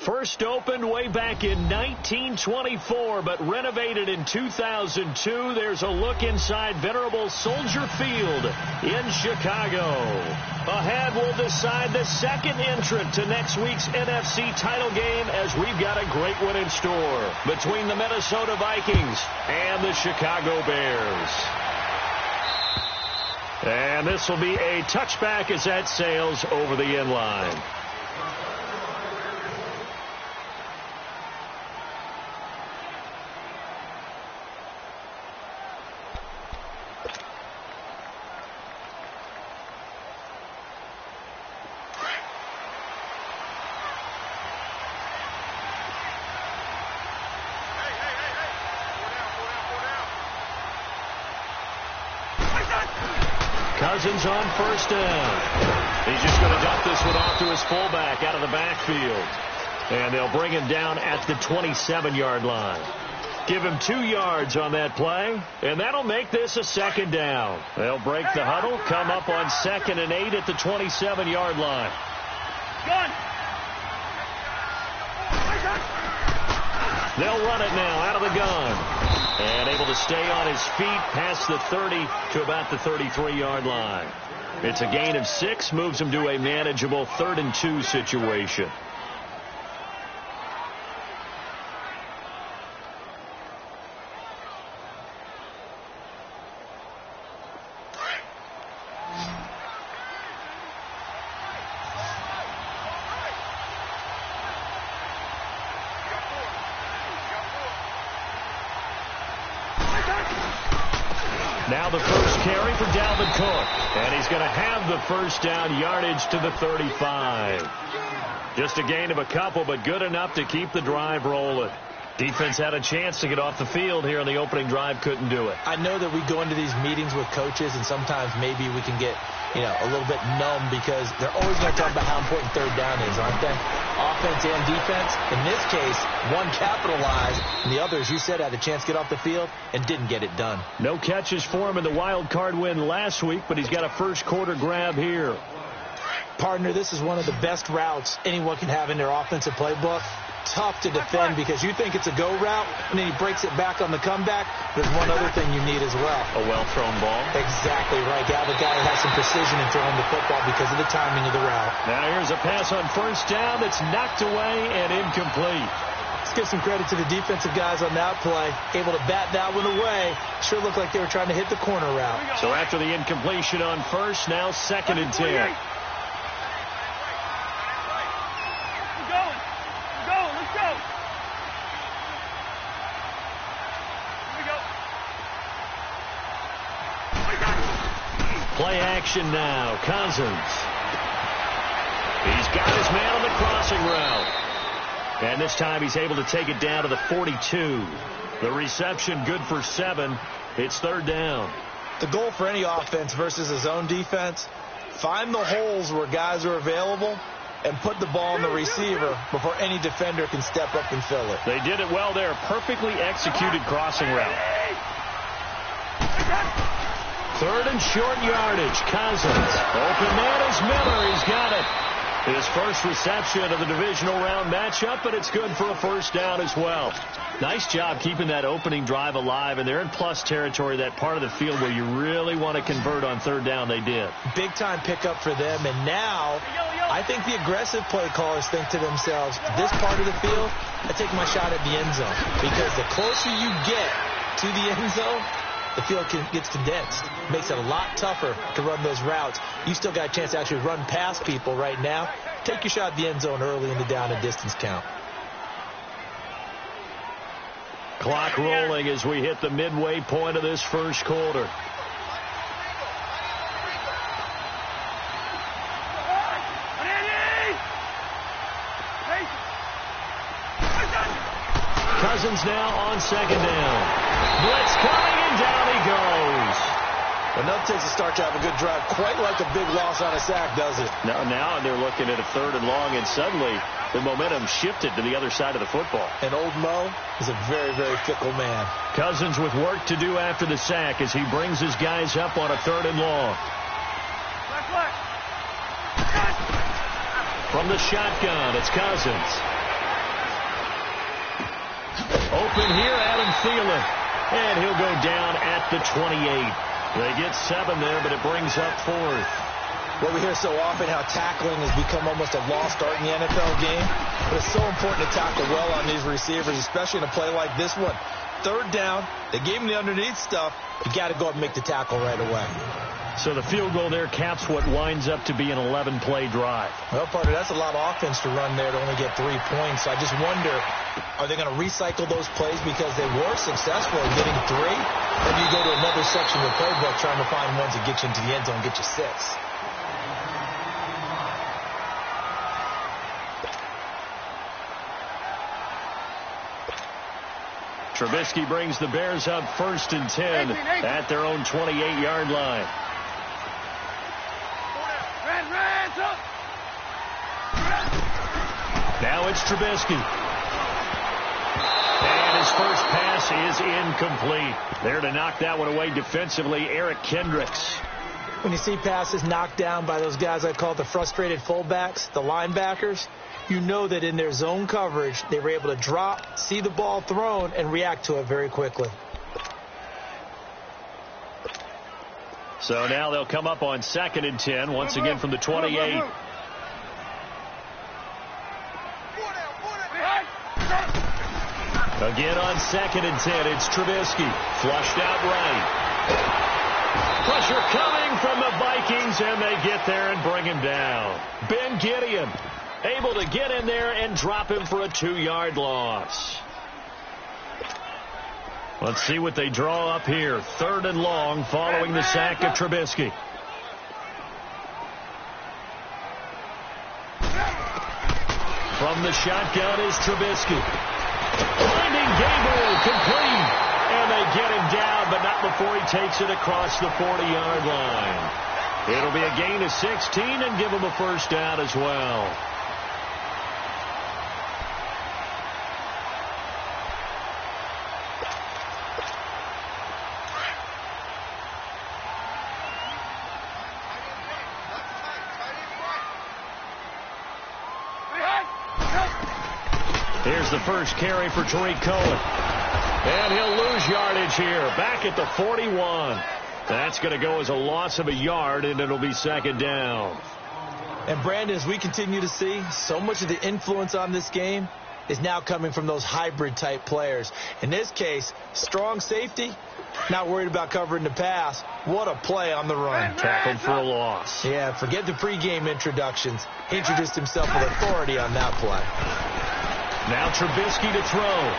First opened way back in 1924, but renovated in 2002. There's a look inside venerable Soldier Field in Chicago. Ahead, we'll decide the second entrant to next week's NFC title game, as we've got a great one in store between the Minnesota Vikings and the Chicago Bears. And this will be a touchback as that sails over the end line. Cousins on first down. He's just going to dump this one off to his fullback out of the backfield. And they'll bring him down at the 27-yard line. Give him 2 yards on that play, and that'll make this a second down. They'll break the huddle, come up on 2nd and 8 at the 27-yard line. They'll run it now out of the gun. And able to stay on his feet past the 30 to about the 33-yard line. It's a gain of 6, moves him to a manageable 3rd and 2 situation. Now the first carry for Dalvin Cook. And he's going to have the first down, yardage to the 35. Just a gain of a couple, but good enough to keep the drive rolling. Defense had a chance to get off the field here on the opening drive, couldn't do it. I know that we go into these meetings with coaches, and sometimes maybe we can get, a little bit numb because they're always going to talk about how important third down is, aren't they? Offense and defense. In this case, one capitalized, and the other, as you said, had a chance to get off the field and didn't get it done. No catches for him in the wild card win last week, but he's got a first quarter grab here. Partner, this is one of the best routes anyone can have in their offensive playbook. Tough to defend because you think it's a go route, and then he breaks it back on the comeback. There's one other thing you need as well. A well-thrown ball. Exactly right. Got the guy who has some precision in throwing the football because of the timing of the route. Now here's a pass on first down that's knocked away and incomplete. Let's give some credit to the defensive guys on that play. Able to bat that one away. Sure looked like they were trying to hit the corner route. So after the incompletion on first, now 2nd and 10. Play action now. Cousins. He's got his man on the crossing route. And this time he's able to take it down to the 42. The reception good for 7. It's 3rd down. The goal for any offense versus his own defense, find the holes where guys are available and put the ball in the receiver before any defender can step up and fill it. They did it well there. Perfectly executed crossing route. 3rd and short yardage. Cousins. Open man is Miller. He's got it. His first reception of the divisional round matchup, but it's good for a first down as well. Nice job keeping that opening drive alive, and they're in plus territory, that part of the field where you really want to convert on 3rd down. They did. Big-time pickup for them, and now I think the aggressive play callers think to themselves, this part of the field, I take my shot at the end zone, because the closer you get to the end zone, the field gets condensed. Makes it a lot tougher to run those routes. You still got a chance to actually run past people right now. Take your shot at the end zone early in the down and distance count. Clock rolling as we hit the midway point of this first quarter. Cousins now on 2nd down. Blitz coming, and down he goes. Enough takes to start to have a good drive. Quite like a big loss on a sack, does it? Now they're looking at a 3rd and long, and suddenly the momentum shifted to the other side of the football. And old Mo is a very, very fickle man. Cousins with work to do after the sack as he brings his guys up on a 3rd and long. From the shotgun, it's Cousins. Open here, Adam Thielen. And he'll go down at the 28. They get 7 there, but it brings up 4th. Well, we hear so often how tackling has become almost a lost art in the NFL game. But it's so important to tackle well on these receivers, especially in a play like this one. 3rd down, they gave him the underneath stuff. You got to go up and make the tackle right away. So the field goal there caps what winds up to be an 11-play drive. Well, partner, that's a lot of offense to run there to only get 3 points. So I just wonder, are they going to recycle those plays because they were successful in getting 3? Or do you go to another section of the playbook trying to find ones that get you into the end zone and get you 6? Trubisky brings the Bears up 1st and 10 at their own 28-yard line. Now it's Trubisky. And his first pass is incomplete. There to knock that one away defensively, Eric Kendricks. When you see passes knocked down by those guys I call the frustrated fullbacks, the linebackers, you know that in their zone coverage, they were able to drop, see the ball thrown, and react to it very quickly. So now they'll come up on 2nd and 10, once again from the 28. Again on 2nd and 10, it's Trubisky. Flushed out right. Pressure coming from the Vikings, and they get there and bring him down. Ben Gideon able to get in there and drop him for a 2-yard loss. Let's see what they draw up here. 3rd and long following the sack of Trubisky. From the shotgun is Trubisky. Finding Gabriel, complete. And they get him down, but not before he takes it across the 40-yard line. It'll be a gain of 16 and give him a 1st down as well. Here's the first carry for Tariq Cohen. And he'll lose yardage here. Back at the 41. That's going to go as a loss of a yard, and it'll be 2nd down. And, Brandon, as we continue to see, so much of the influence on this game is now coming from those hybrid-type players. In this case, strong safety, not worried about covering the pass. What a play on the run. Tackled for a loss. Yeah, forget the pregame introductions. He introduced himself with authority on that play. Now Trubisky to throw.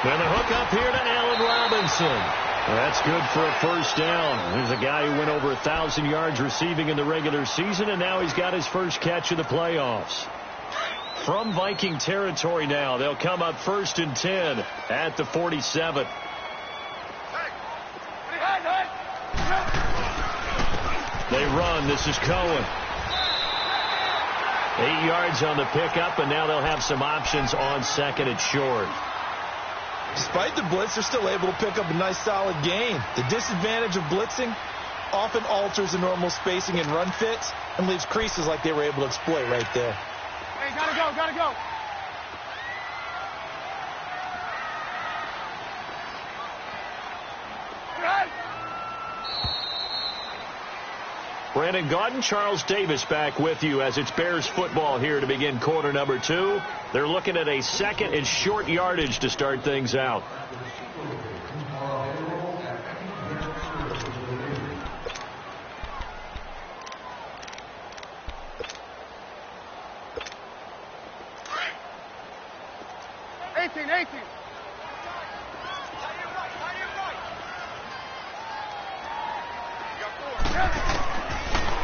Then a hook up here to Allen Robinson. That's good for a 1st down. There's a guy who went over 1,000 yards receiving in the regular season, and now he's got his first catch of the playoffs. From Viking territory now, they'll come up 1st and 10 at the 47. They run. This is Cohen. 8 yards on the pickup, and now they'll have some options on 2nd and short. Despite the blitz, they're still able to pick up a nice solid gain. The disadvantage of blitzing often alters the normal spacing and run fits and leaves creases like they were able to exploit right there. Hey, gotta go. Brandon Gaudin, Charles Davis back with you as it's Bears football here to begin quarter number 2. They're looking at a 2nd and short yardage to start things out.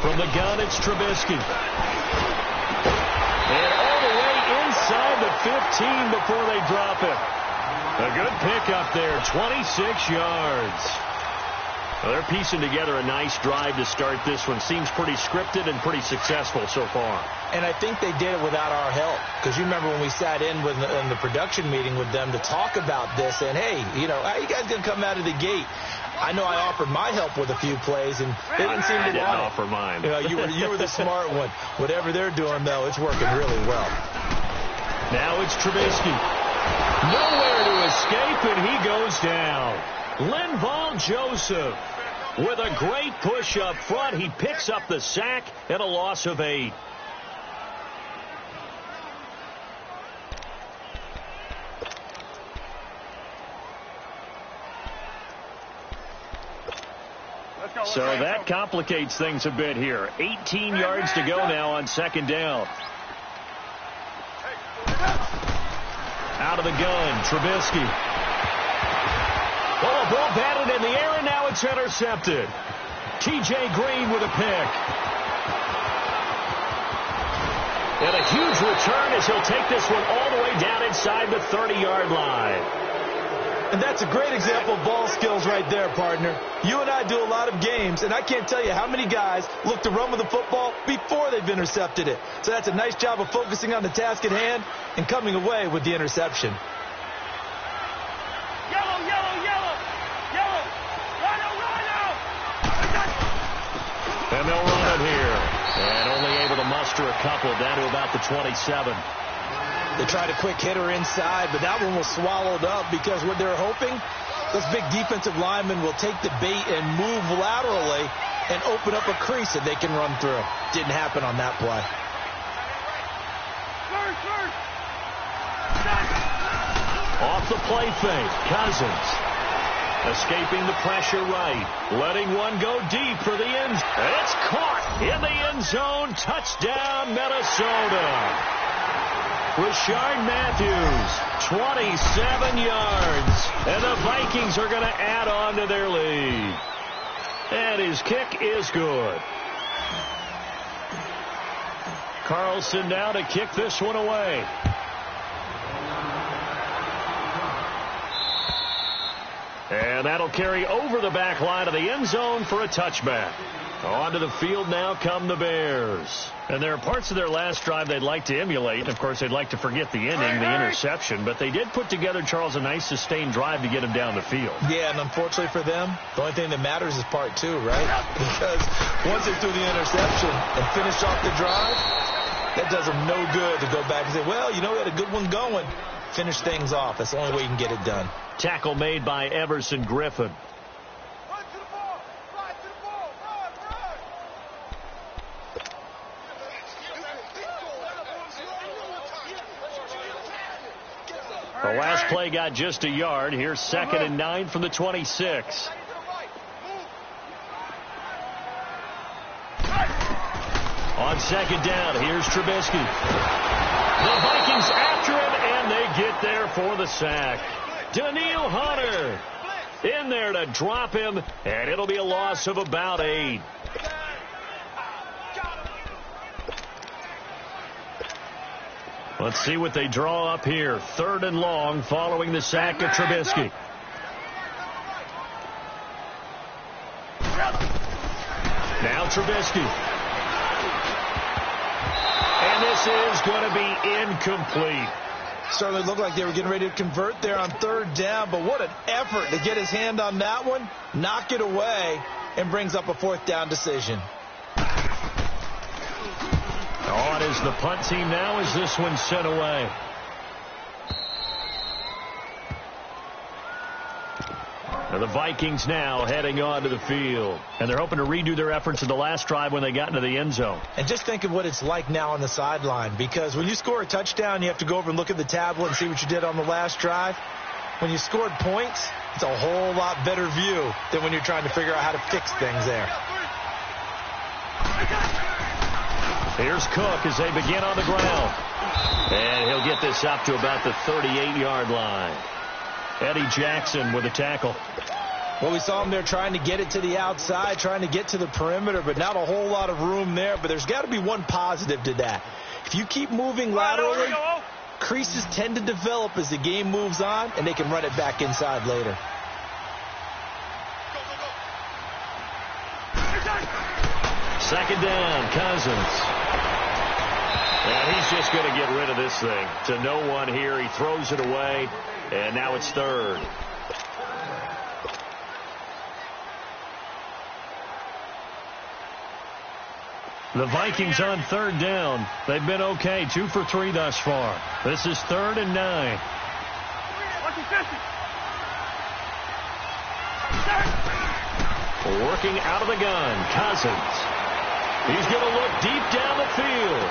From the gun, it's Trubisky. And all the way inside the 15 before they drop it. A good pickup there, 26 yards. Well, they're piecing together a nice drive to start this one. Seems pretty scripted and pretty successful so far. And I think they did it without our help. Because you remember when we sat in the production meeting with them to talk about this. And, hey, how you guys going to come out of the gate? I know I offered my help with a few plays, and they didn't seem to want it. I didn't offer mine. You were the smart one. Whatever they're doing, though, it's working really well. Now it's Trubisky. Nowhere to escape, and he goes down. Linval Joseph with a great push up front. He picks up the sack and a loss of 8. So that complicates things a bit here. 18 yards to go now on second down. Out of the gun, Trubisky. Oh, a ball batted in the air, and now it's intercepted. T.J. Green with a pick. And a huge return as he'll take this one all the way down inside the 30-yard line. And that's a great example of ball skills right there, partner. You and I do a lot of games, and I can't tell you how many guys look to run with the football before they've intercepted it. So that's a nice job of focusing on the task at hand and coming away with the interception. Yellow, yellow, yellow. Yellow. Rhino. And they'll run it here. And only able to muster a couple down to about the 27. They tried a quick hitter inside, but that one was swallowed up because what they're hoping, those big defensive linemen will take the bait and move laterally and open up a crease that they can run through. Didn't happen on that play. Off the play fake, Cousins. Escaping the pressure right. Letting one go deep for the end. And it's caught in the end zone. Touchdown, Minnesota. Rashard Matthews, 27 yards. And the Vikings are going to add on to their lead. And his kick is good. Carlson now to kick this one away. And that'll carry over the back line of the end zone for a touchback. Onto the field now come the Bears. And there are parts of their last drive they'd like to emulate. Of course, they'd like to forget the inning, the interception. But they did put together, Charles, a nice sustained drive to get him down the field. Yeah, and unfortunately for them, the only thing that matters is part 2, right? Because once they threw the interception and finished off the drive, that does them no good to go back and say, well, you know, we had a good one going. Finish things off. That's the only way you can get it done. Tackle made by Everson Griffin. The last play got just a yard. Here's 2nd and 9 from the 26. On second down, here's Trubisky. The Vikings after him, and they get there for the sack. Daniil Hunter in there to drop him, and it'll be a loss of about 8. Let's see what they draw up here. 3rd and long following the sack of Trubisky. Now Trubisky. And this is going to be incomplete. Certainly looked like they were getting ready to convert there on 3rd down, but what an effort to get his hand on that one, knock it away, and brings up a 4th down decision. On is the punt team now as this one's sent away. And the Vikings now heading onto the field. And they're hoping to redo their efforts in the last drive when they got into the end zone. And just think of what it's like now on the sideline, because when you score a touchdown, you have to go over and look at the tablet and see what you did on the last drive. When you scored points, it's a whole lot better view than when you're trying to figure out how to fix things there. Here's Cook as they begin on the ground. And he'll get this up to about the 38-yard line. Eddie Jackson with a tackle. Well, we saw him there trying to get it to the outside, trying to get to the perimeter, but not a whole lot of room there. But there's got to be one positive to that. If you keep moving laterally, creases tend to develop as the game moves on, and they can run it back inside later. Second down, Cousins. And he's just going to get rid of this thing. To no one here. He throws it away, and now it's 3rd. The Vikings on 3rd down. They've been okay. 2 for 3 thus far. This is 3rd and 9. Working out of the gun, Cousins. He's going to look deep down the field.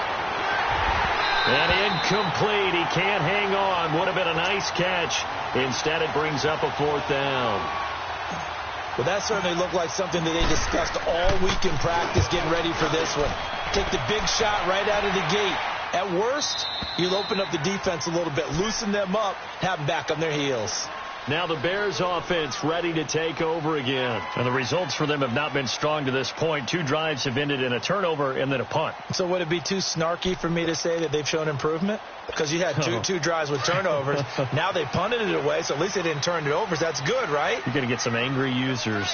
And incomplete. He can't hang on. Would have been a nice catch. Instead, it brings up a fourth down. Well, that certainly looked like something that they discussed all week in practice getting ready for this one. Take the big shot right out of the gate. At worst, you'll open up the defense a little bit, loosen them up, have them back on their heels. Now the Bears offense ready to take over again. And the results for them have not been strong to this point. 2 drives have ended in a turnover and then a punt. So would it be too snarky for me to say that they've shown improvement? Because you had two drives with turnovers. Now they punted it away, so at least they didn't turn it over. So that's good, right? You're going to get some angry users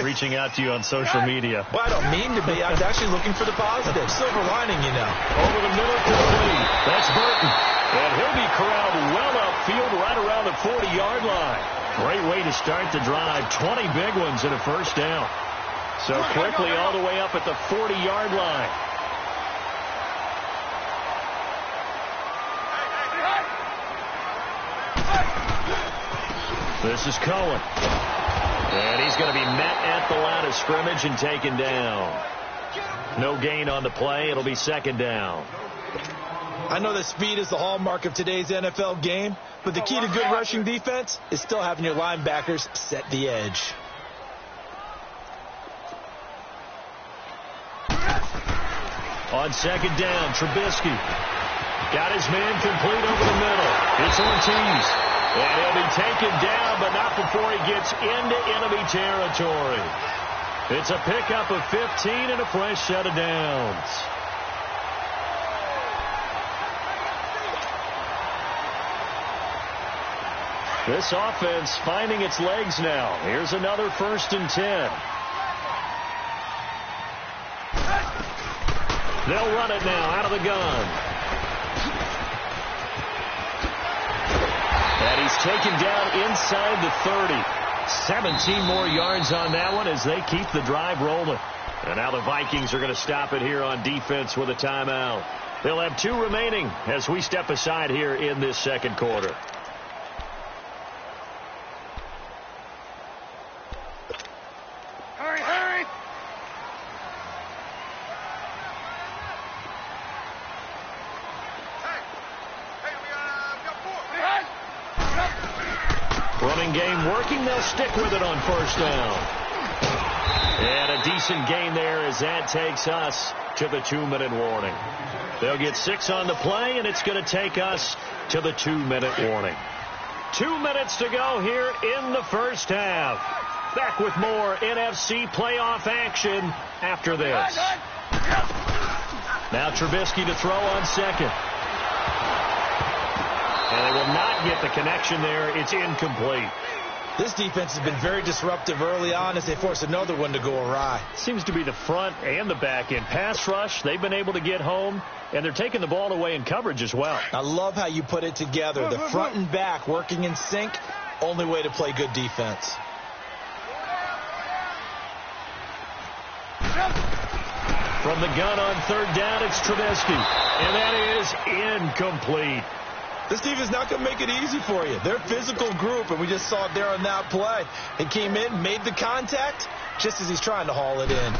reaching out to you on social media. Well, I don't mean to be. I was actually looking for the positive. Silver lining, you know. Over the middle complete. That's Burton. And he'll be corralled well upfield right around the 40-yard line. Great way to start the drive. 20 big ones and a first down. So quickly all the way up at the 40-yard line. This is Cohen. And he's going to be met at the line of scrimmage and taken down. No gain on the play. It'll be second down. I know that speed is the hallmark of today's NFL game, but the key to good rushing defense is still having your linebackers set the edge. On second down, Trubisky got his man complete over the middle. It's Ortiz. And he'll be taken down, but not before he gets into enemy territory. It's a pickup of 15 and a fresh set of downs. This offense finding its legs now. Here's another 1st and 10. They'll run it now out of the gun. And he's taken down inside the 30. 17 more yards on that one as they keep the drive rolling. And now the Vikings are going to stop it here on defense with a timeout. They'll have 2 remaining as we step aside here in this second quarter. Hurry! Running game working. They'll stick with it on first down. And a decent gain there as that takes us to the 2-minute warning. They'll get 6 on the play, and it's going to take us to the 2-minute warning. 2 minutes to go here in the first half. Back with more NFC playoff action after this. Now Trubisky to throw on second. And they will not get the connection there. It's incomplete. This defense has been very disruptive early on as they force another one to go awry. Seems to be the front and the back end. Pass rush, they've been able to get home, and they're taking the ball away in coverage as well. I love how you put it together. The front and back working in sync. Only way to play good defense. From the gun on third down, it's Trubisky. And that is incomplete. This defense is not going to make it easy for you. They're a physical group, and we just saw it there on that play. He came in, made the contact, just as he's trying to haul it in.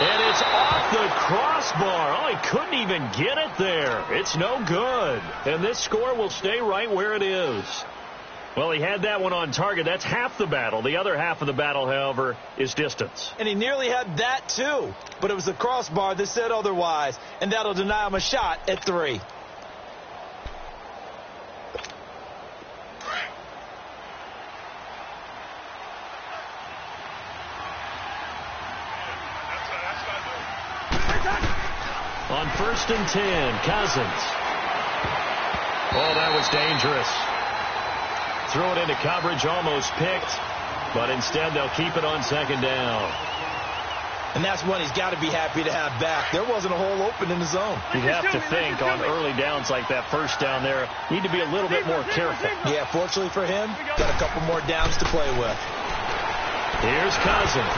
And it's off the crossbar. Oh, he couldn't even get it there. It's no good. And this score will stay right where it is. Well, he had that one on target. That's half the battle. The other half of the battle, however, is distance. And he nearly had that, too. But it was the crossbar that said otherwise. And that'll deny him a shot at 3. On 1st and 10, Cousins. Oh, that was dangerous. Threw it into coverage, almost picked, but instead they'll keep it on second down. And that's one he's got to be happy to have back. There wasn't a hole open in the zone. You have to think on early downs like that first down there, need to be a little bit more careful. Yeah, fortunately for him, got a couple more downs to play with. Here's Cousins.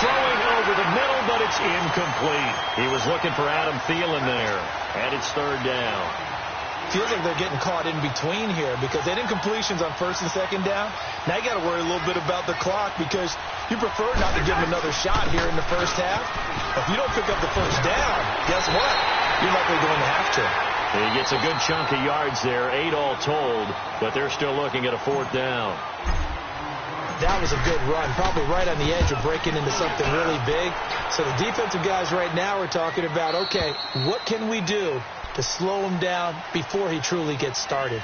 Throwing over the middle, but it's incomplete. He was looking for Adam Thielen there, and it's third down. Feels like they're getting caught in between here because they did completions on first and second down. Now you got to worry a little bit about the clock because you prefer not to give them another shot here in the first half. If you don't pick up the first down, guess what? You're likely going to have to. He gets a good chunk of yards there, 8 all told, but they're still looking at a fourth down. That was a good run, probably right on the edge of breaking into something really big. So the defensive guys right now are talking about, okay, what can we do to slow him down before he truly gets started?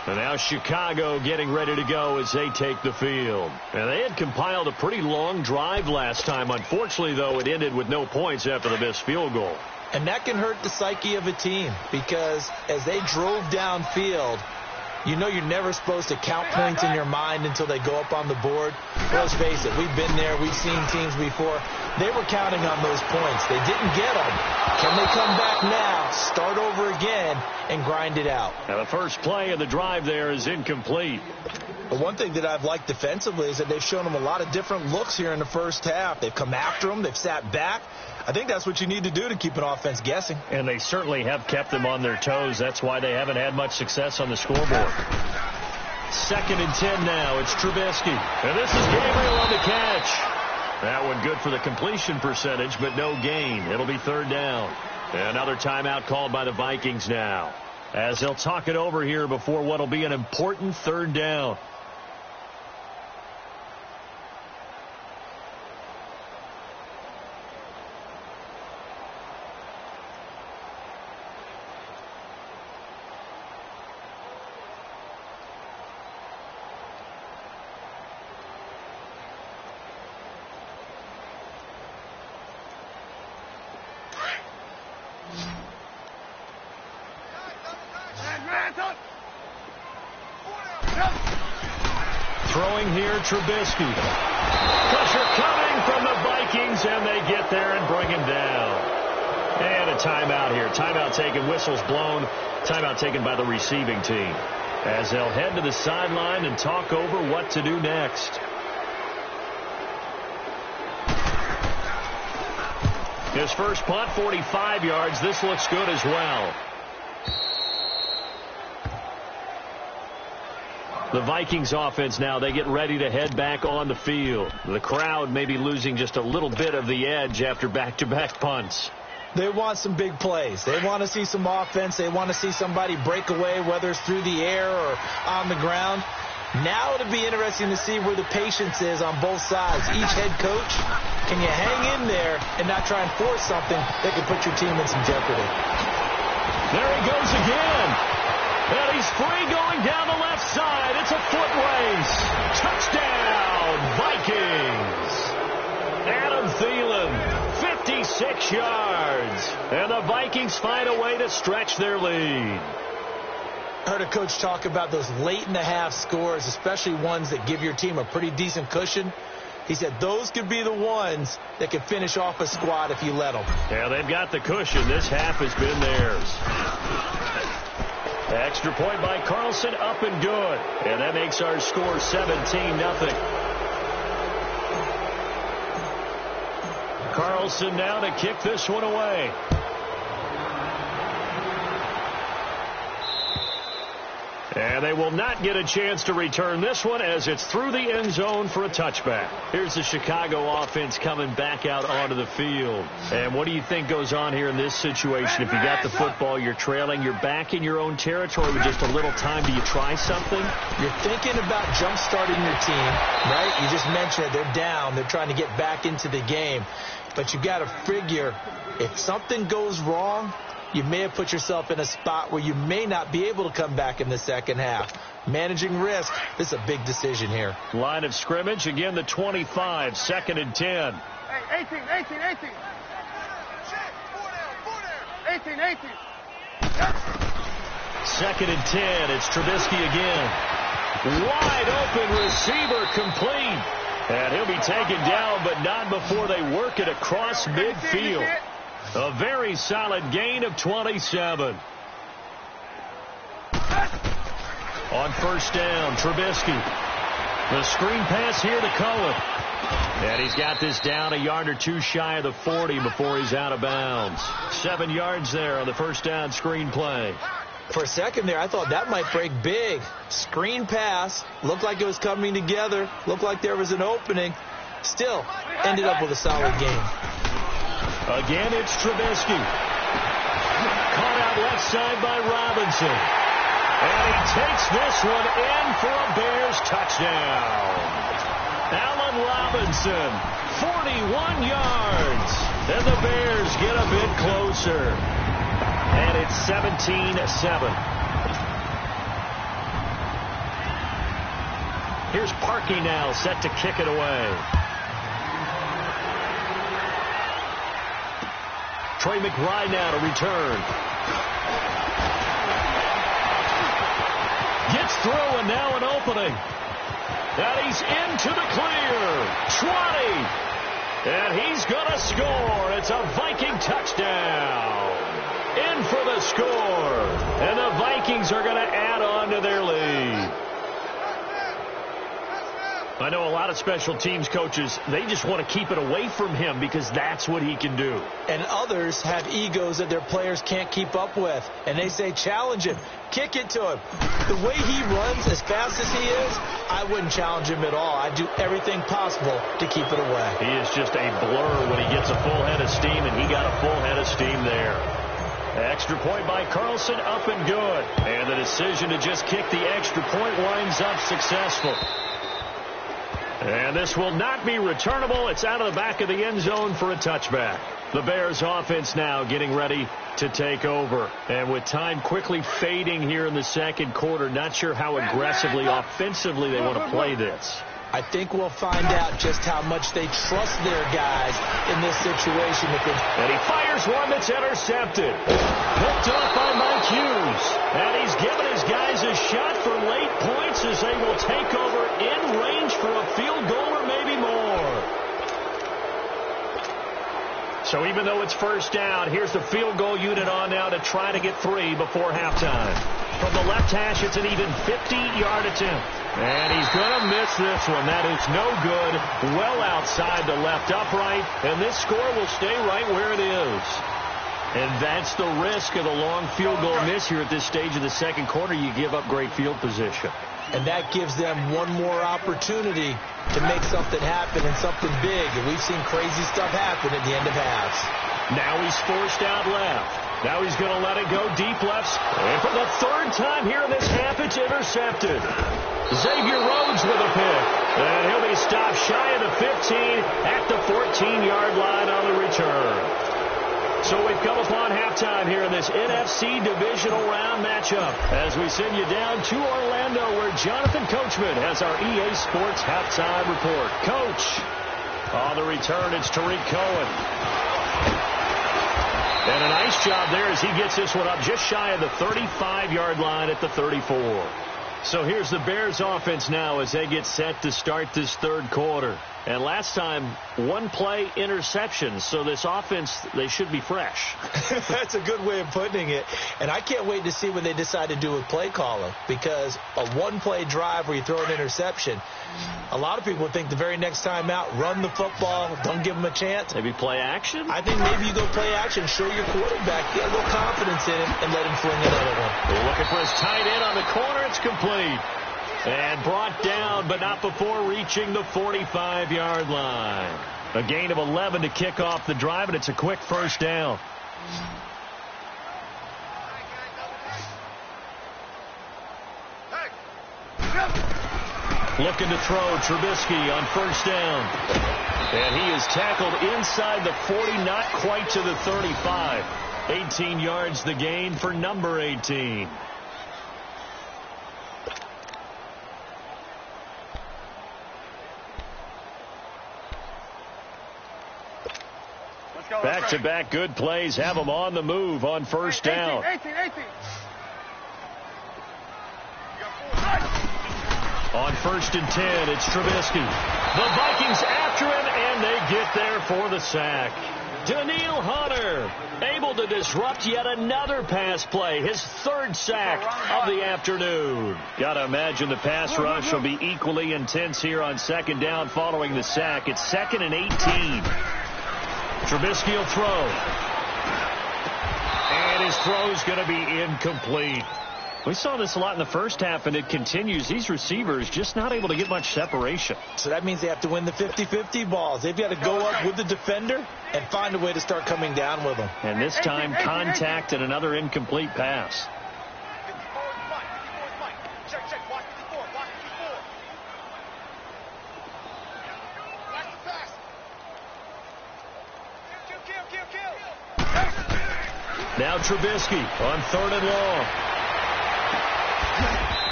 And now Chicago getting ready to go as they take the field. And they had compiled a pretty long drive last time. Unfortunately, though, it ended with no points after the missed field goal. And that can hurt the psyche of a team because as they drove downfield, you know you're never supposed to count points in your mind until they go up on the board. Let's face it, we've been there. We've seen teams before. They were counting on those points. They didn't get them. Can they come back now, start over again, and grind it out? Now the first play of the drive there is incomplete. But one thing that I've liked defensively is that they've shown them a lot of different looks here in the first half. They've come after them. They've sat back. I think that's what you need to do to keep an offense guessing. And they certainly have kept them on their toes. That's why they haven't had much success on the scoreboard. 2nd and 10 now. It's Trubisky. And this is Gabriel on the catch. That one good for the completion percentage, but no gain. It'll be third down. Another timeout called by the Vikings now, as they'll talk it over here before what will be an important third down. Throwing here, Trubisky. Pressure coming from the Vikings, and they get there and bring him down. And a timeout here. Timeout taken, whistles blown. Timeout taken by the receiving team, as they'll head to the sideline and talk over what to do next. His first punt, 45 yards. This looks good as well. The Vikings offense now, they get ready to head back on the field. The crowd may be losing just a little bit of the edge after back-to-back punts. They want some big plays. They want to see some offense. They want to see somebody break away, whether it's through the air or on the ground. Now it'll be interesting to see where the patience is on both sides. Each head coach, can you hang in there and not try and force something that could put your team in some jeopardy? There he goes again. And he's free going down the left side. It's a foot race. Touchdown, Vikings. Adam Thielen, 56 yards. And the Vikings find a way to stretch their lead. I heard a coach talk about those late-in-the-half scores, especially ones that give your team a pretty decent cushion. He said those could be the ones that can finish off a squad if you let them. Yeah, they've got the cushion. This half has been theirs. Extra point by Carlson, up and good. And that makes our score 17-0. Carlson now to kick this one away. And they will not get a chance to return this one as it's through the end zone for a touchback. Here's the Chicago offense coming back out onto the field. And what do you think goes on here in this situation? If you got the football, you're trailing, you're back in your own territory with just a little time. Do you try something? You're thinking about jump-starting your team, right? You just mentioned it. They're down. They're trying to get back into the game. But you got to figure if something goes wrong, you may have put yourself in a spot where you may not be able to come back in the second half. Managing risk, this is a big decision here. Line of scrimmage, again the 25, 2nd and 10. Hey, 18. 18. 2nd and 10, it's Trubisky again. Wide open receiver complete. And he'll be taken down, but not before they work it across midfield. A very solid gain of 27. On first down, Trubisky. The screen pass here to Cohen. And he's got this down a yard or two shy of the 40 before he's out of bounds. 7 yards there on the first down screen play. For a second there, I thought that might break big. Screen pass. Looked like it was coming together. Looked like there was an opening. Still ended up with a solid game. Again, it's Trubisky. Caught out left side by Robinson. And he takes this one in for a Bears touchdown. Allen Robinson, 41 yards. And the Bears get a bit closer. And it's 17-7. Here's Parkey now, set to kick it away. Trey McBride now to return. Gets through, and now an opening. And he's into the clear. 20. And he's going to score. It's a Viking touchdown. In for the score. And the Vikings are going to add on to their lead. I know a lot of special teams coaches, they just want to keep it away from him because that's what he can do. And others have egos that their players can't keep up with. And they say, challenge him. Kick it to him. The way he runs as fast as he is, I wouldn't challenge him at all. I'd do everything possible to keep it away. He is just a blur when he gets a full head of steam, and he got a full head of steam there. Extra point by Carlson, up and good. And the decision to just kick the extra point winds up successful. And this will not be returnable. It's out of the back of the end zone for a touchback. The Bears offense now getting ready to take over. And with time quickly fading here in the second quarter, not sure how aggressively, offensively they want to play this. I think we'll find out just how much they trust their guys in this situation. And he fires one that's intercepted. Picked up by Mike Hughes. And he's given his guys a shot for late points as they will take over in range for a field goal or maybe more. So even though it's first down, here's the field goal unit on now to try to get 3 before halftime. From the left hash, it's an even 50-yard attempt. And he's going to miss this one. That is no good. Well outside the left upright. And this score will stay right where it is. And that's the risk of the long field goal miss here at this stage of the second quarter. You give up great field position. And that gives them one more opportunity to make something happen and something big. And we've seen crazy stuff happen at the end of halves. Now he's forced out left. Now he's going to let it go deep left. And for the third time here in this half, it's intercepted. Xavier Rhodes with a pick. And he'll be stopped shy of the 15 at the 14-yard line on the return. So we've come upon halftime here in this NFC Divisional Round matchup as we send you down to Orlando where Jonathan Coachman has our EA Sports Halftime Report. Coach, on the return, it's Tariq Cohen. And a nice job there as he gets this one up just shy of the 35-yard line at the 34. So here's the Bears offense now as they get set to start this third quarter. And last time, one play interception. So this offense, they should be fresh. That's a good way of putting it. And I can't wait to see what they decide to do with play calling. Because a one-play drive where you throw an interception, a lot of people think the very next time out, run the football, don't give them a chance. Maybe play action? I think maybe you go play action, show your quarterback, get a little confidence in him, and let him fling another one. They're looking for his tight end on the corner. It's complete. And brought down, but not before reaching the 45-yard line. A gain of 11 to kick off the drive, and it's a quick first down. Looking to throw, Trubisky on first down. And he is tackled inside the 40, not quite to the 35. 18 yards the gain for number 18. Back-to-back good plays have them on the move on first down. 18. On first and 10, it's Trubisky. The Vikings after him, and they get there for the sack. Daniil Hunter able to disrupt yet another pass play, his third sack of the afternoon. Got to imagine the pass rush will be equally intense here on second down following the sack. It's 2nd and 18. Trubisky will throw. And his throw's going to be incomplete. We saw this a lot in the first half, and it continues. These receivers just not able to get much separation. So that means they have to win the 50-50 balls. They've got to go up with the defender and find a way to start coming down with them. And this time, contact and another incomplete pass. Now Trubisky on 3rd and long.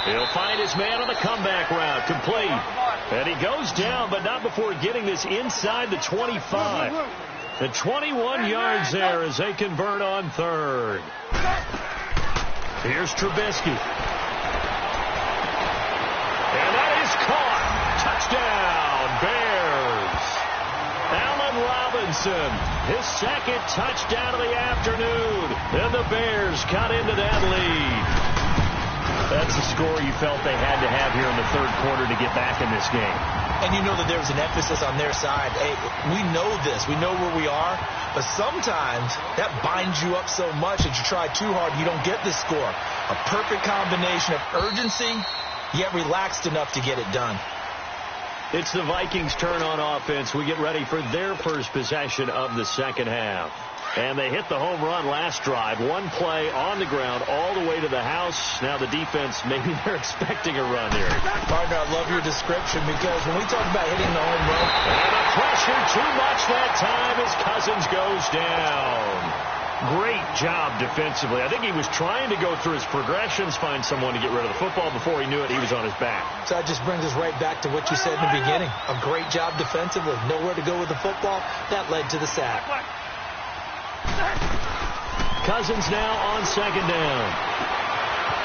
He'll find his man on the comeback route. Complete. And he goes down, but not before getting this inside the 25. The 21 yards there as they convert on 3rd. Here's Trubisky. And that is caught. Touchdown, Bears. Allen Robinson, his 2nd touchdown of the afternoon. And the Bears cut into that lead. That's the score you felt they had to have here in the 3rd quarter to get back in this game. And you know that there was an emphasis on their side. Hey, we know this. We know where we are. But sometimes that binds you up so much that you try too hard, you don't get the score. A perfect combination of urgency, yet relaxed enough to get it done. It's the Vikings' turn on offense. We get ready for their first possession of the second half. And they hit the home run last drive. One play on the ground all the way to the house. Now the defense, maybe they're expecting a run here. Partner, I love your description because when we talk about hitting the home run. And the pressure too much that time as Cousins goes down. Great job defensively. I think he was trying to go through his progressions, find someone to get rid of the football. Before he knew it, he was on his back. So that just brings us right back to what you said in the beginning. A great job defensively. Nowhere to go with the football. That led to the sack. Cousins now on 2nd down.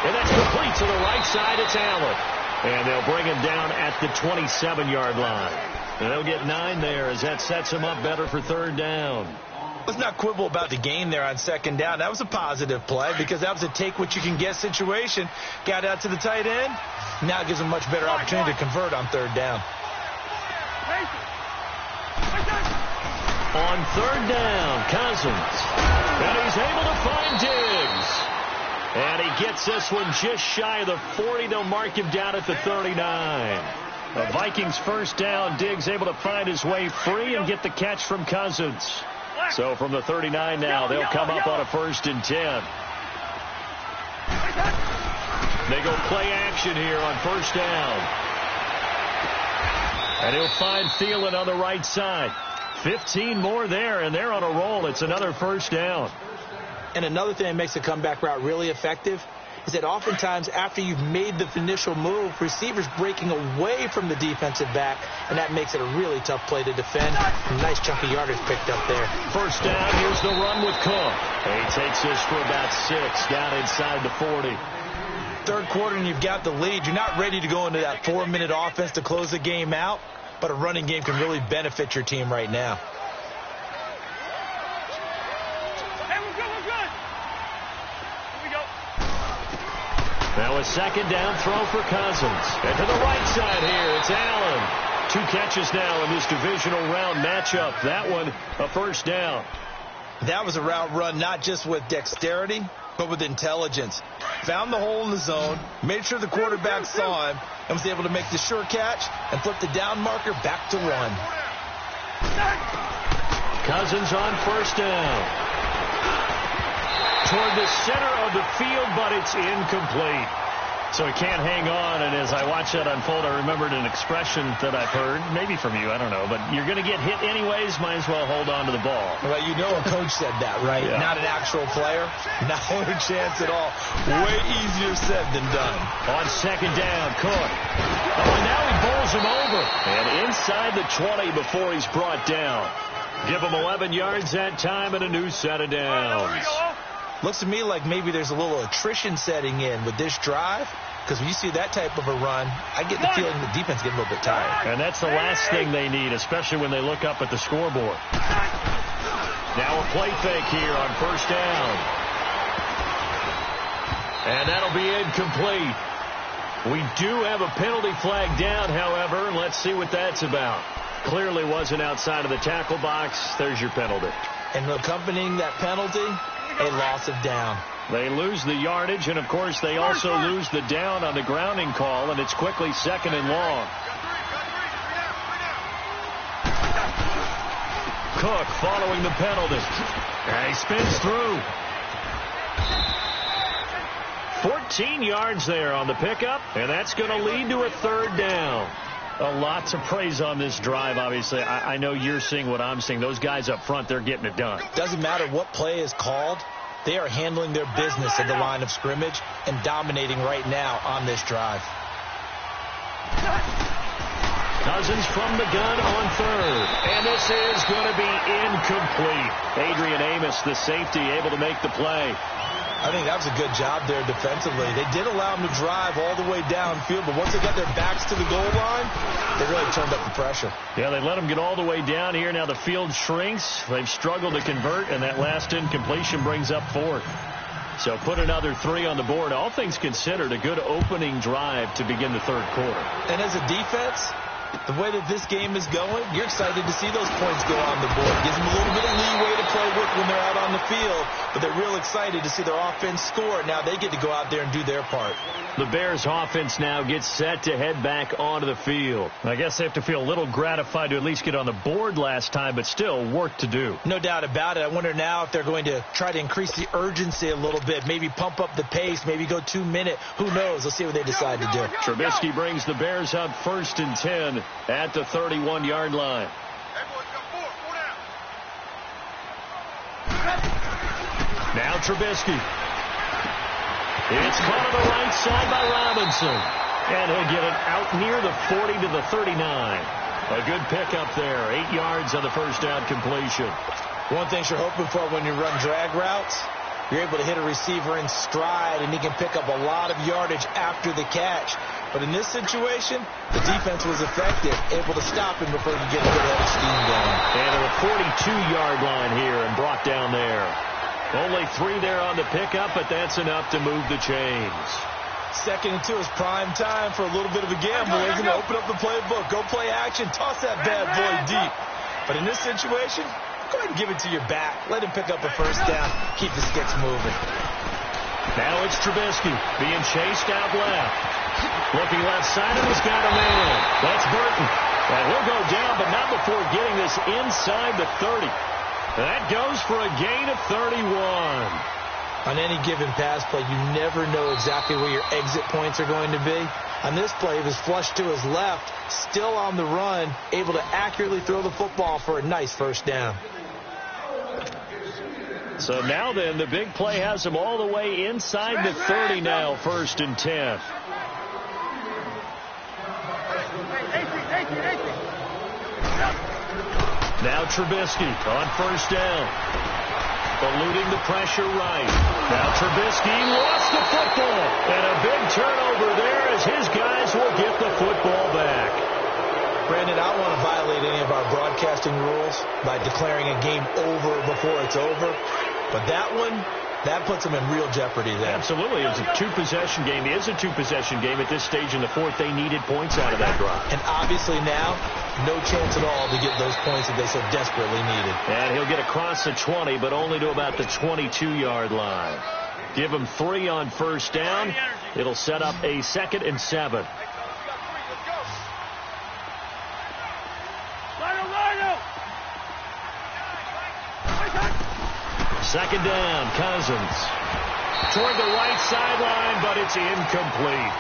And that's complete to the right side. It's Allen. And they'll bring him down at the 27-yard line. And they'll get 9 there as that sets him up better for 3rd down. Let's not quibble about the gain there on 2nd down. That was a positive play because that was a take-what-you-can-get situation. Got out to the tight end. Now it gives him a much better opportunity to convert on 3rd down. On 3rd down, Cousins. And he's able to find Diggs. And he gets this one just shy of the 40. They'll mark him down at the 39. The Vikings first down. Diggs able to find his way free and get the catch from Cousins. So from the 39 now, they'll come up on a 1st and 10. They go play action here on 1st down. And he'll find Thielen on the right side. 15 more there, and they're on a roll. It's another 1st down. And another thing that makes the comeback route really effective is that oftentimes after you've made the initial move, receivers breaking away from the defensive back, and that makes it a really tough play to defend. Nice chunk of yardage picked up there. 1st down, here's the run with Cook. He takes this for about 6 down inside the 40. 3rd quarter, and you've got the lead. You're not ready to go into that 4-minute offense to close the game out, but a running game can really benefit your team right now. Now a 2nd down throw for Cousins. And to the right side here, it's Allen. 2 catches now in this divisional round matchup. That one, a 1st down. That was a route run not just with dexterity, but with intelligence. Found the hole in the zone, made sure the quarterback saw him, and was able to make the sure catch and flip the down marker back to 1. Cousins on 1st down. Toward the center of the field, but it's incomplete. So he can't hang on, and as I watch that unfold, I remembered an expression that I've heard, maybe from you, I don't know, but you're going to get hit anyways, might as well hold on to the ball. Well, you know a coach said that, right? Yeah. Not an actual player. Not a chance at all. Way easier said than done. On 2nd down, Cook. Oh, and now he bowls him over. And inside the 20 before he's brought down. Give him 11 yards that time and a new set of downs. Looks to me like maybe there's a little attrition setting in with this drive, because when you see that type of a run, I get the feeling the defense getting a little bit tired. And that's the last thing they need, especially when they look up at the scoreboard. Now play fake here on first down. And that'll be incomplete. We do have a penalty flag down, however, and let's see what that's about. Clearly wasn't outside of the tackle box. There's your penalty. And accompanying that penalty, a loss of down. They lose the yardage, and, of course, they also lose the down on the grounding call, and it's quickly 2nd and long. Cook following the penalty. And he spins through. 14 yards there on the pickup, and that's going to lead to a 3rd down. A lot to praise on this drive, obviously. I know you're seeing what I'm seeing. Those guys up front, they're getting it done. Doesn't matter what play is called. They are handling their business at the line of scrimmage and dominating right now on this drive. Cousins from the gun on 3rd. And this is going to be incomplete. Adrian Amos, the safety, able to make the play. I think that was a good job there defensively. They did allow them to drive all the way downfield, but once they got their backs to the goal line, they really turned up the pressure. Yeah, they let them get all the way down here. Now the field shrinks. They've struggled to convert, and that last incompletion brings up 4th. So put another 3 on the board. All things considered, a good opening drive to begin the 3rd quarter. And as a defense, the way that this game is going, you're excited to see those points go on the board. Gives them a little bit of leeway to play with when they're out on the field, but they're real excited to see their offense score. Now they get to go out there and do their part. The Bears offense now gets set to head back onto the field. I guess they have to feel a little gratified to at least get on the board last time, but still work to do. No doubt about it. I wonder now if they're going to try to increase the urgency a little bit, maybe pump up the pace, maybe go 2-minute. Who knows? Let's see what they decide to do. Trubisky brings the Bears up 1st and 10 at the 31-yard line. Now Trubisky. It's caught on the right side by Robinson. And he'll get it out near the 40 to the 39. A good pickup there. 8 yards on the first down completion. One thing you're hoping for when you run drag routes, you're able to hit a receiver in stride, and he can pick up a lot of yardage after the catch. But in this situation, the defense was effective, able to stop him before he could get a good head of steam going. And at the 42-yard line here and brought down there. Only 3 there on the pickup, but that's enough to move the chains. 2nd and 2 is prime time for a little bit of a gamble, isn't it? Open up the playbook, go play action, toss that bad boy deep. But in this situation, go ahead and give it to your back. Let him pick up a 1st down, keep the sticks moving. Now it's Trubisky being chased out left. Looking left side, and he's got a man. That's Burton. And he'll go down, but not before getting this inside the 30. That goes for a gain of 31. On any given pass play, you never know exactly where your exit points are going to be. On this play, he was flushed to his left, still on the run, able to accurately throw the football for a nice 1st down. So now then, the big play has him all the way inside the 30 now, 1st and 10. Now Trubisky on 1st down. Eluding the pressure right. Now Trubisky lost the football. And a big turnover there as his guys will get the football back. Brandon, I don't want to violate any of our broadcasting rules by declaring a game over before it's over. But that one, that puts them in real jeopardy there. Absolutely. It's a 2-possession game. It is a 2-possession game at this stage in the 4th. They needed points out of that drive. And obviously now, no chance at all to get those points that they so desperately needed. And he'll get across the 20, but only to about the 22-yard line. Give him 3 on 1st down. It'll set up a 2nd and 7. Second down, Cousins. Toward the right sideline, but it's incomplete.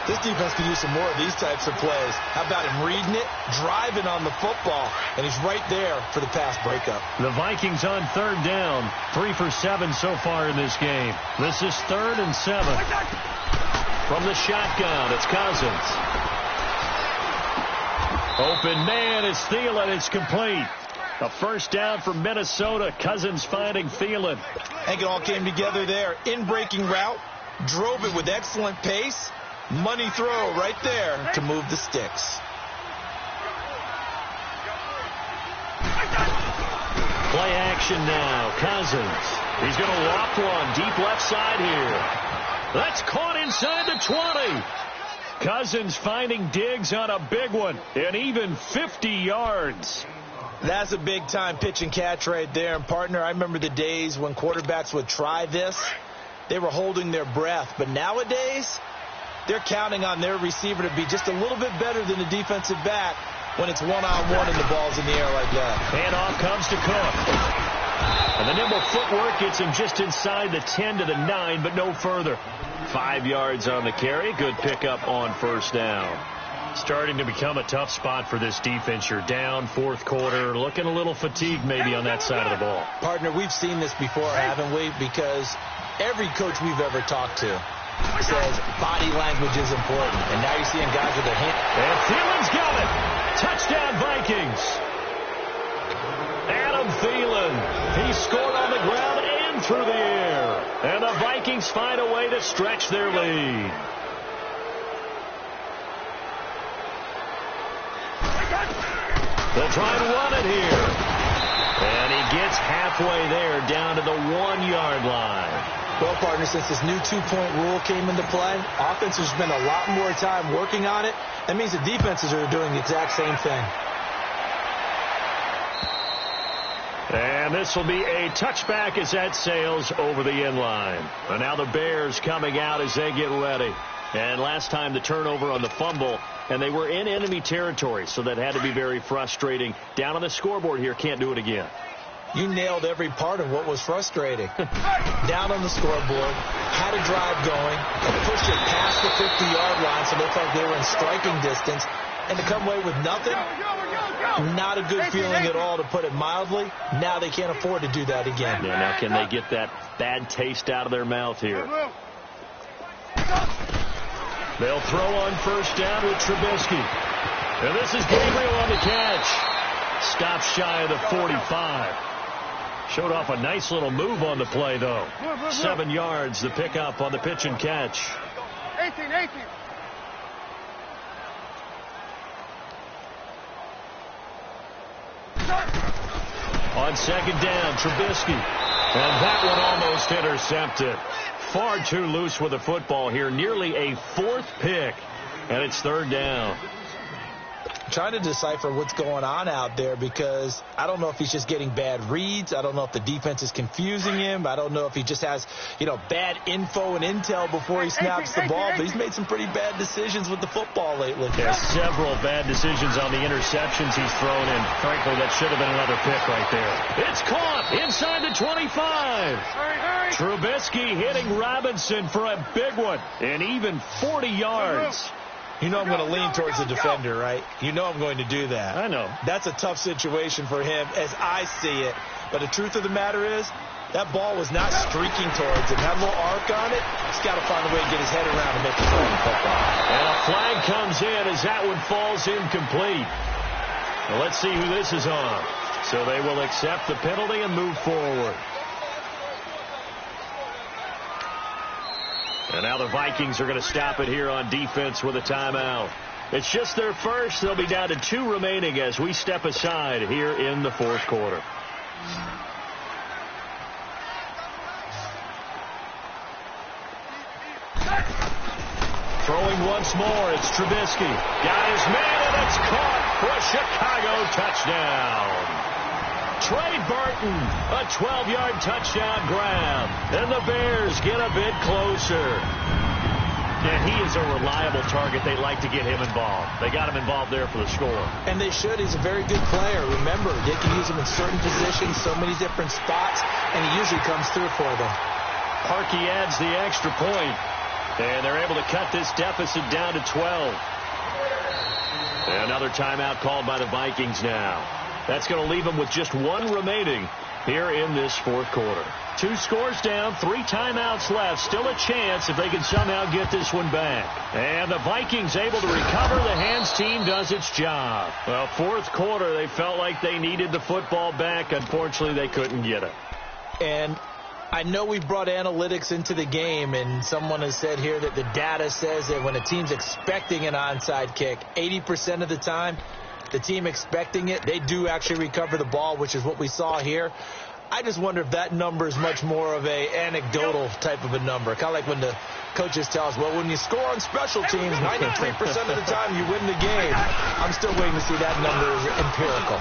This defense could use some more of these types of plays. How about him reading it, driving on the football, and he's right there for the pass breakup. The Vikings on 3rd down, 3 for 7 so far in this game. This is 3rd and 7. From the shotgun, it's Cousins. Open man, it's Thielen, it's complete. A 1st down for Minnesota. Cousins finding Thielen. I think it all came together there. In-breaking route, drove it with excellent pace. Money throw right there to move the sticks. Play action now. Cousins. He's going to loft one deep left side here. That's caught inside the 20. Cousins finding Diggs on a big one, and even 50 yards. That's a big-time pitch and catch right there. And, partner, I remember the days when quarterbacks would try this. They were holding their breath. But nowadays, they're counting on their receiver to be just a little bit better than the defensive back when it's one-on-one and the ball's in the air like that. Handoff comes to Cook. And the nimble footwork gets him just inside the 10 to the 9, but no further. 5 yards on the carry. Good pickup on first down. Starting to become a tough spot for this defense. You're down fourth quarter, looking a little fatigued maybe on that side of the ball. Partner, we've seen this before, haven't we? Because every coach we've ever talked to says body language is important. And now you're seeing guys with their hand. And Thielen's got it. Touchdown, Vikings. Adam Thielen. He scored on the ground and through the air. And the Vikings find a way to stretch their lead. They'll try and run it here. And he gets halfway there down to the 1-yard line. Well, partner, since this new two-point rule came into play, offenses spend a lot more time working on it. That means the defenses are doing the exact same thing. And this will be a touchback as that sails over the end line. And now the Bears coming out as they get ready. And last time the turnover on the fumble, and they were in enemy territory, so that had to be very frustrating. Down on the scoreboard here, can't do it again. You nailed every part of what was frustrating. Down on the scoreboard, had a drive going, pushed it past the 50-yard line so they felt they were in striking distance, and to come away with nothing, not a good feeling at all, to put it mildly. Now they can't afford to do that again. Yeah, now can they get that bad taste out of their mouth here? They'll throw on first down with Trubisky. And this is Gabriel on the catch. Stops shy of the 45. Showed off a nice little move on the play, though. 7 yards, the pickup on the pitch and catch. 18. On second down, Trubisky. And that one almost intercepted. Far too loose with the football here. Nearly a 4th pick. And it's third down. Trying to decipher what's going on out there, because I don't know if he's just getting bad reads. I don't know if the defense is confusing him. I don't know if he just has, bad info and intel before he snaps the ball. But he's made some pretty bad decisions with the football lately. Yeah, several bad decisions on the interceptions he's thrown in. Frankly, that should have been another pick right there. It's caught inside the 25. Hurry. Trubisky hitting Robinson for a big one. And even 40 yards. You know I'm going to lean towards the defender, right? You know I'm going to do that. I know. That's a tough situation for him as I see it. But the truth of the matter is, that ball was not streaking towards him. Had a little arc on it. He's got to find a way to get his head around and make the play on the football. And a flag comes in as that one falls incomplete. Well, let's see who this is on. So they will accept the penalty and move forward. And now the Vikings are going to stop it here on defense with a timeout. It's just their first. They'll be down to 2 remaining as we step aside here in the fourth quarter. Throwing once more, it's Trubisky. Got his man, and it's caught for a Chicago touchdown. Trey Burton, a 12-yard touchdown grab. And the Bears get a bit closer. Yeah, he is a reliable target. They like to get him involved. They got him involved there for the score. And they should. He's a very good player. Remember, they can use him in certain positions, so many different spots, and he usually comes through for them. Harkey adds the extra point, and they're able to cut this deficit down to 12. And another timeout called by the Vikings now. That's going to leave them with just 1 remaining here in this fourth quarter. 2 scores down, 3 timeouts left. Still a chance if they can somehow get this one back. And the Vikings able to recover. The hands team does its job. Well, fourth quarter, they felt like they needed the football back. Unfortunately, they couldn't get it. And I know we brought analytics into the game, and someone has said here that the data says that when a team's expecting an onside kick, 80% of the time, the team expecting it, they do actually recover the ball, which is what we saw here. I just wonder if that number is much more of a anecdotal type of a number. Kind of like when the coaches tell us, well, when you score on special teams, 93% of the time you win the game. I'm still waiting to see that number as empirical.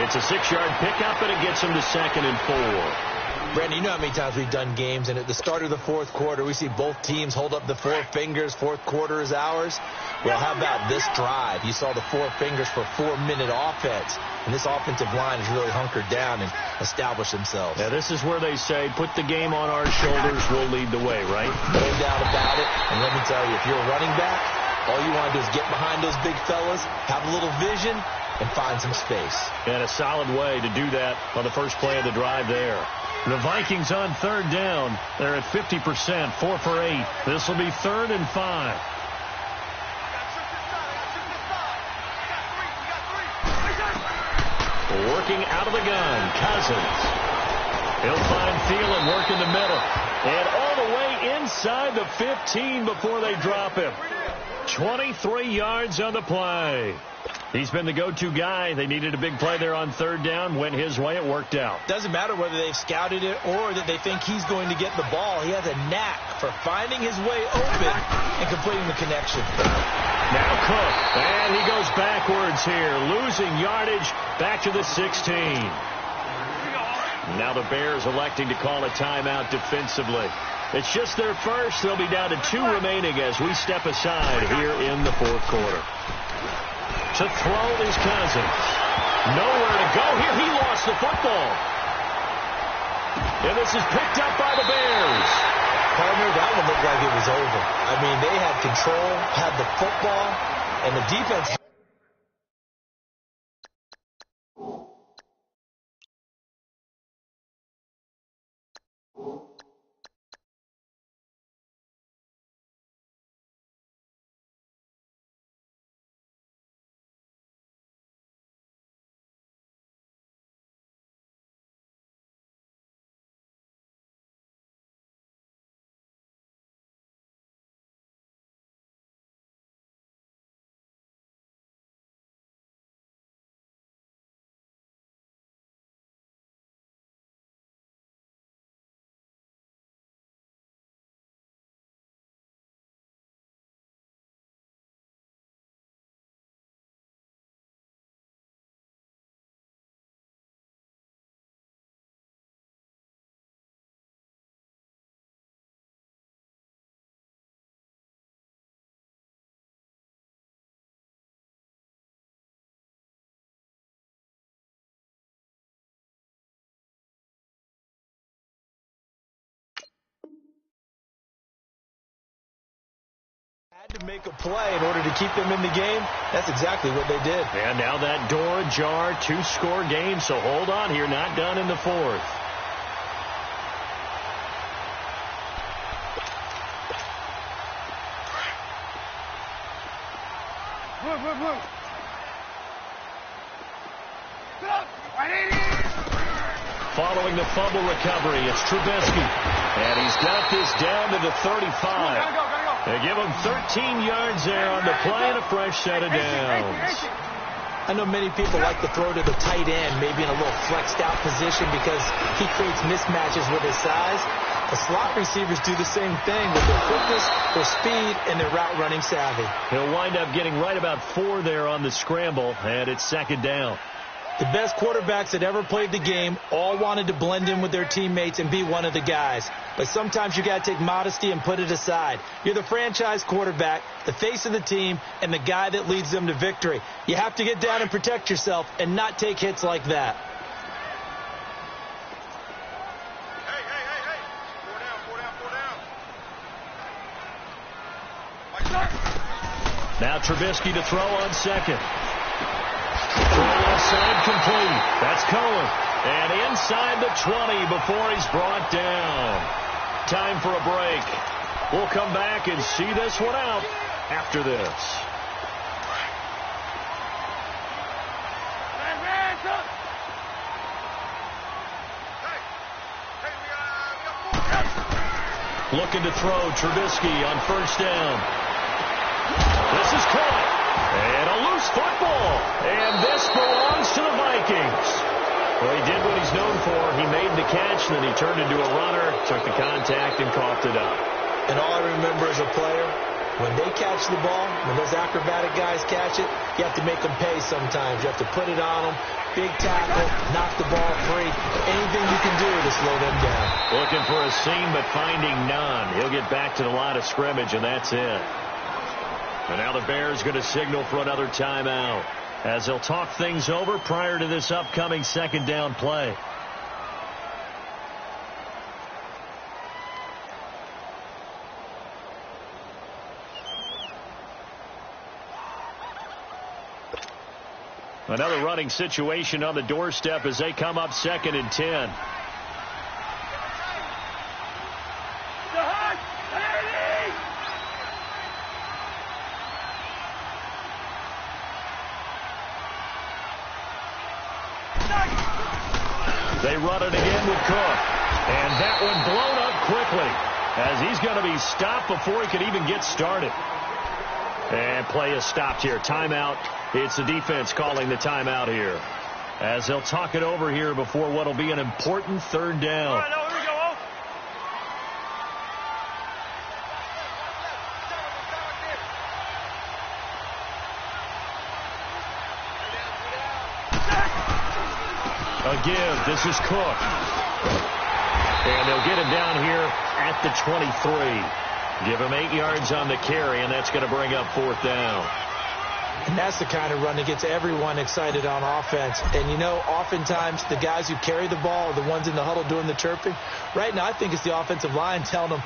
It's a 6-yard pickup, and it gets them to 2nd and 4. Brandon, you know how many times we've done games, and at the start of the fourth quarter, we see both teams hold up the 4 fingers, fourth quarter is ours. Well, how about this drive? You saw the 4 fingers for 4-minute offense, and this offensive line has really hunkered down and established themselves. Yeah, this is where they say, put the game on our shoulders, we'll lead the way, right? No doubt about it, and let me tell you, if you're a running back, all you want to do is get behind those big fellas, have a little vision, and find some space. And a solid way to do that on the first play of the drive there. The Vikings on 3rd down. They're at 50%, 4 for 8. This will be 3rd and 5. Working out of the gun, Cousins. He'll find Thielen working the middle. And all the way inside the 15 before they drop him. 23 yards on the play. He's been the go-to guy. They needed a big play there on 3rd down. Went his way. It worked out. Doesn't matter whether they've scouted it or that they think he's going to get the ball. He has a knack for finding his way open and completing the connection. Now Cook. And he goes backwards here. Losing yardage back to the 16. Now the Bears electing to call a timeout defensively. It's just their first. They'll be down to 2 remaining as we step aside here in the fourth quarter. To throw is Cousins. Nowhere to go here. He lost the football. And this is picked up by the Bears. Partner, that one looked like it was over. I mean, they had control, had the football, and the defense. Had to make a play in order to keep them in the game. That's exactly what they did. And now that door ajar, 2-score game, so hold on here, not done in the fourth. Move. Following the fumble recovery, it's Trubisky. And he's got this down to the 35. They give him 13 yards there on the play and a fresh set of downs. I know many people like to throw to the tight end, maybe in a little flexed out position because he creates mismatches with his size. The slot receivers do the same thing with their quickness, their speed, and their route running savvy. He'll wind up getting right about 4 there on the scramble, and it's 2nd down. The best quarterbacks that ever played the game all wanted to blend in with their teammates and be one of the guys. But sometimes you got to take modesty and put it aside. You're the franchise quarterback, the face of the team, and the guy that leads them to victory. You have to get down and protect yourself and not take hits like that. Now Trubisky to throw on 2nd. Throw left side complete. That's Cohen. And inside the 20 before he's brought down. Time for a break. We'll come back and see this one out after this. Looking to throw Trubisky on 1st down. This is caught. And a loose football. And this belongs to the Vikings. Well, he did what he's known for. He made the catch, then he turned into a runner, took the contact, and coughed it up. And all I remember as a player, when they catch the ball, when those acrobatic guys catch it, you have to make them pay sometimes. You have to put it on them, big tackle, knock the ball free. Anything you can do to slow them down. Looking for a seam, but finding none. He'll get back to the line of scrimmage, and that's it. And now the Bears going to signal for another timeout as they'll talk things over prior to this upcoming second down play. Another running situation on the doorstep as they come up 2nd and 10. They run it again with Cook. And that one blown up quickly as he's going to be stopped before he could even get started. And play is stopped here. Timeout. It's the defense calling the timeout here as they'll talk it over here before what will be an important third down. All right, now, here we go. A give. This is Cook. And they'll get him down here at the 23. Give him 8 yards on the carry, and that's going to bring up 4th down. And that's the kind of run that gets everyone excited on offense. And, you know, oftentimes the guys who carry the ball are the ones in the huddle doing the chirping. Right now, I think it's the offensive line telling them,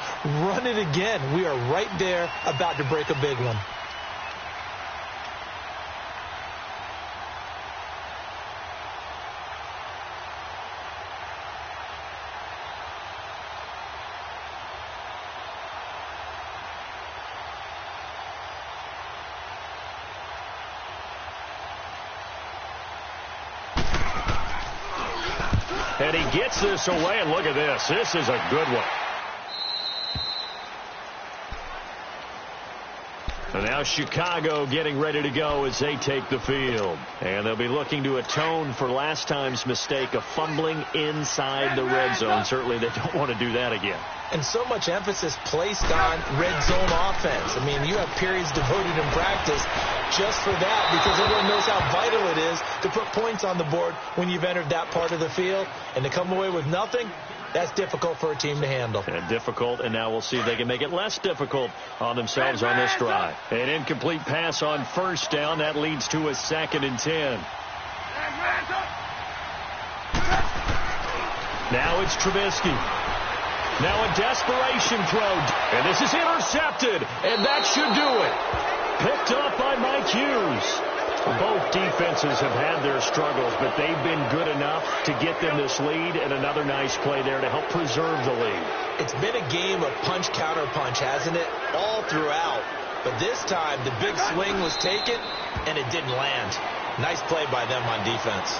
run it again. We are right there about to break a big one. And he gets this away, and look at this. This is a good one. And now Chicago getting ready to go as they take the field. And they'll be looking to atone for last time's mistake of fumbling inside the red zone. Certainly they don't want to do that again. And so much emphasis placed on red zone offense. I mean, you have periods devoted in practice just for that because everyone knows how vital it is to put points on the board when you've entered that part of the field. And to come away with nothing, that's difficult for a team to handle. And difficult, and now we'll see if they can make it less difficult on themselves on this drive. An incomplete pass on 1st down. That leads to a 2nd and 10. Now it's Trubisky. Now a desperation throw. And this is intercepted. And that should do it. Picked up by Mike Hughes. Both defenses have had their struggles, but they've been good enough to get them this lead, and another nice play there to help preserve the lead. It's been a game of punch-counter-punch, hasn't it? All throughout. But this time, the big swing was taken, and it didn't land. Nice play by them on defense.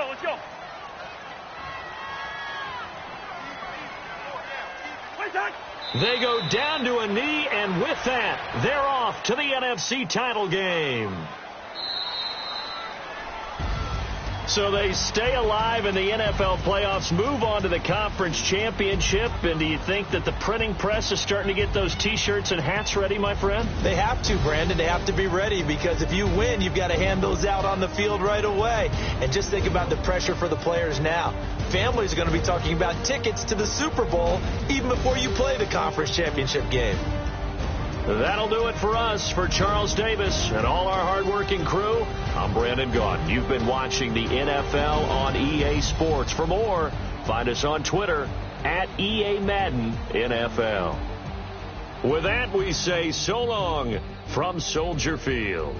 Let's go. They go down to a knee, and with that, they're off to the NFC title game. So they stay alive in the NFL playoffs, move on to the conference championship. And do you think that the printing press is starting to get those T-shirts and hats ready, my friend? They have to, Brandon. They have to be ready because if you win, you've got to hand those out on the field right away. And just think about the pressure for the players now. Families are going to be talking about tickets to the Super Bowl even before you play the conference championship game. That'll do it for us. For Charles Davis and all our hardworking crew, I'm Brandon Gaudin. You've been watching the NFL on EA Sports. For more, find us on Twitter at EA Madden NFL. With that, we say so long from Soldier Field.